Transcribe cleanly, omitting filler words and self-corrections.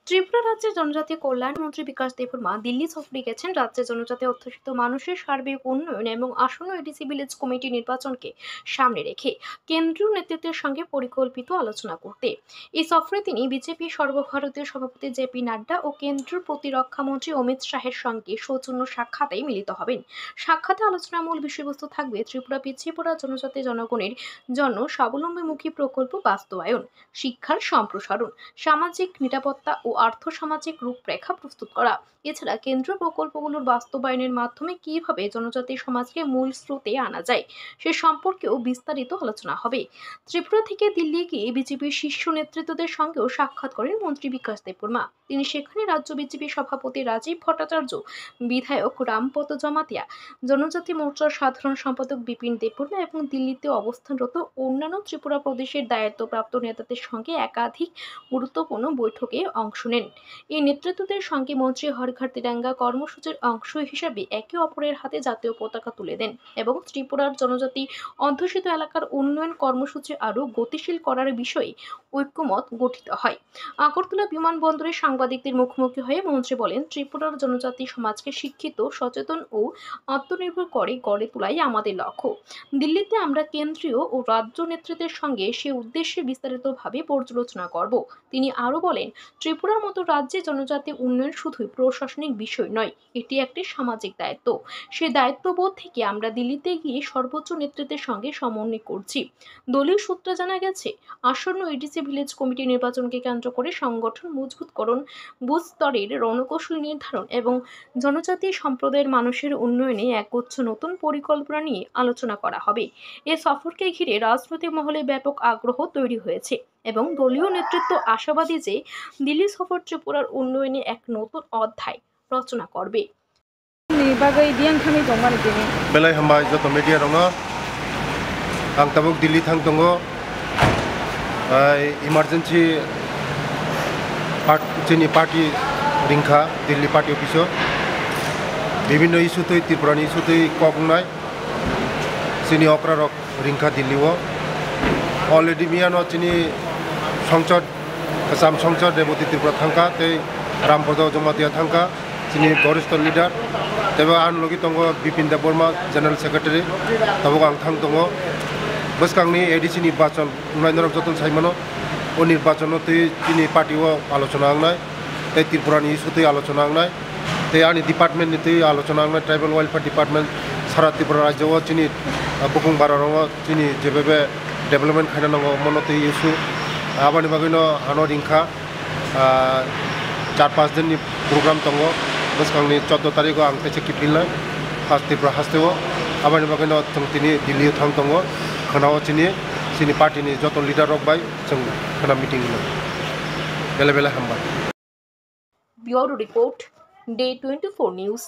ত্রিপুরা রাজ্যের জনজাতি কল্যাণ মন্ত্রী বিকাশ দেববর্মা দিল্লি সফরে গেছেন রাজ্যের জনজাতি অধ্যুষিত মানুষের সার্বিক উন্নয়ন এবং আসন্ন এডিসি ভিলেজ কমিটি নির্বাচনকে সামনে রেখে কেন্দ্রীয় নেতৃত্বের সঙ্গে পরিকল্পিত আলোচনা করতে। এই সফরে তিনি বিজেপি সর্বভারতীয় সভাপতি জেপি নাড্ডা ও কেন্দ্রীয় প্রতিরক্ষা মন্ত্রী অমিত শাহের সঙ্গে সৌজন্য সাক্ষাতে মিলিত হবেন। সাক্ষাতে আলোচনার মূল বিষয়বস্তু থাকবে ত্রিপুরা পিছিয়ে পড়া জনজাতি জনগণের জন্য স্বাবলম্বীমুখী প্রকল্প বাস্তবায়ন, শিক্ষার সম্প্রসারণ, সামাজিক নিরাপত্তা ও আর্থসামাজিক রূপরেখা প্রস্তুত করা। এছাড়া কেন্দ্রীয় প্রকল্পগুলোর বাস্তবায়নের মাধ্যমে কিভাবে জনজাতি সমাজকে মূল স্রোতে আনা যায় সে সম্পর্কেও বিস্তারিত আলোচনা হবে। ত্রিপুরা থেকে দিল্লি গিয়ে বিজেপির শীর্ষ নেতৃত্বদের সঙ্গেও সাক্ষাৎ করেন মন্ত্রী বিকাশ দেববর্মা। তিনি সেখানে রাজ্য বিজেপি সভাপতি রাজীব ভট্টাচার্য, বিধায়ক রামপদ জমাতিয়া, জনজাতি মোর্চার সাধারণ সম্পাদক বিপিন দেববর্মা এবং দিল্লিতে অবস্থানরত অন্যান্য ত্রিপুরা প্রদেশের দায়িত্বপ্রাপ্ত নেতাদের সঙ্গে একাধিক গুরুত্বপূর্ণ বৈঠকে অংশ নেন। এই নেতৃত্বদের সঙ্গে মন্ত্রী হর ঘর তিরঙ্গা কর্মসূচির অংশ হিসাবে একে অপরের হাতে জাতীয় পতাকা তুলে দেন এবং ত্রিপুরার জনজাতি অধ্যুষিত এলাকার উন্নয়ন কর্মসূচি আরও গতিশীল করার বিষয়ে ঐক্যমত গঠিত হয়। আগরতলা বিমানবন্দরে সাংবাদিকদের মুখোমুখি হয়ে মন্ত্রী বলেন, ত্রিপুরার জনজাতি সমাজকে শিক্ষিত, সচেতন ও আত্মনির্ভর করে গড়ে তোলাই আমাদের লক্ষ্য। দিল্লিতে আমরা কেন্দ্রীয় ও রাজ্য নেতৃত্বের সঙ্গে সে উদ্দেশ্যে বিস্তারিতভাবে পর্যালোচনা করব। তিনি আরও বলেন, ত্রিপুরার মতো রাজ্যে জনজাতি উন্নয়ন শুধুই প্রশাসনিক বিষয় নয়, এটি একটি সামাজিক দায়িত্ব। সেই দায়িত্ববোধ থেকে আমরা দিল্লিতে গিয়ে সর্বোচ্চ নেতৃত্বের সঙ্গে সমন্বয় করছি। দলীয় সূত্রে জানা গেছে, আসন্ন এডিসি ভিলেজ কমিটি নির্বাচনকে কেন্দ্র করে সংগঠন মজবুতকরণ, বুথ স্তরের রণকৌশল নির্ধারণ এবং জনজাতি সম্প্রদায়ের মানুষের উন্নয়নে একগুচ্ছ নতুন পরিকল্পনা নিয়ে আলোচনা করা হবে। এ সফরকে ঘিরে রাজনৈতিক মহলে ব্যাপক আগ্রহ তৈরি হয়েছে এবং দলীয় নেতৃত্ব আশাবাদী যে দিল্লি সফর ত্রিপুরার উন্নয়নে এক নতুন অধ্যায় রচনা করবে। बेलाय हामबाय जत मिडिया दङ आं ताबुक दिल्ली थां दङ इमारजेन्सि जोंनि पार्टी रिंखा दिल्ली पार्टी अफिसाव विभिन्न इस्युतै त्रिपुरानि इस्युतै कगनाय जोंनि अक्रारक रिंखा दिल्लीआव अलरेडि मियानो जोंनि संसद आसाम संसद रेवती त्रिपुरा थांखा तै रामपद जमातिया थांखा जोंनि वरिष्ठ लिडार तेबो आन लगे दङ बिपिन देबबर्मा जेनेरेल सेक्रेटारि तबो आं थां दङ बसकांनि एडिसि निर्वाचन नरेन्द्र जतन साइमानो ओ निर्वाचन तै जोंनि पार्टीआव आलोचना आंनाय तै त्रिपुरानि इस्युतै आलोचना आंनाय तै आंनि डिपार्टमेन्टनि तै आलोचना आंनाय ट्राइबेल वेलफेयार डिपार्टमेन्ट सारा त्रिपुरा राज्योआव जोंनि बुकुं बाराराव जोंनि जेबे डेभेलपमेन्ट खालामनांगौ मनो तै इस्यु आबादनि बागैनो आनो रिंखा 4-5 दिननि प्रग्राम दङ बसकांनि 14 तारिखआव आं खायसे किपिलनाय फार्स्ट त्रिपुरा हास्टेआव आबादनि बागैनो जों दिनै दिल्लीआव थां दङ खोनाव जोंनि पार्टीनि जत लिडार रकबाय जों खोना मिटिं बेले बेले हामबाय। Bureau report, day 24 news.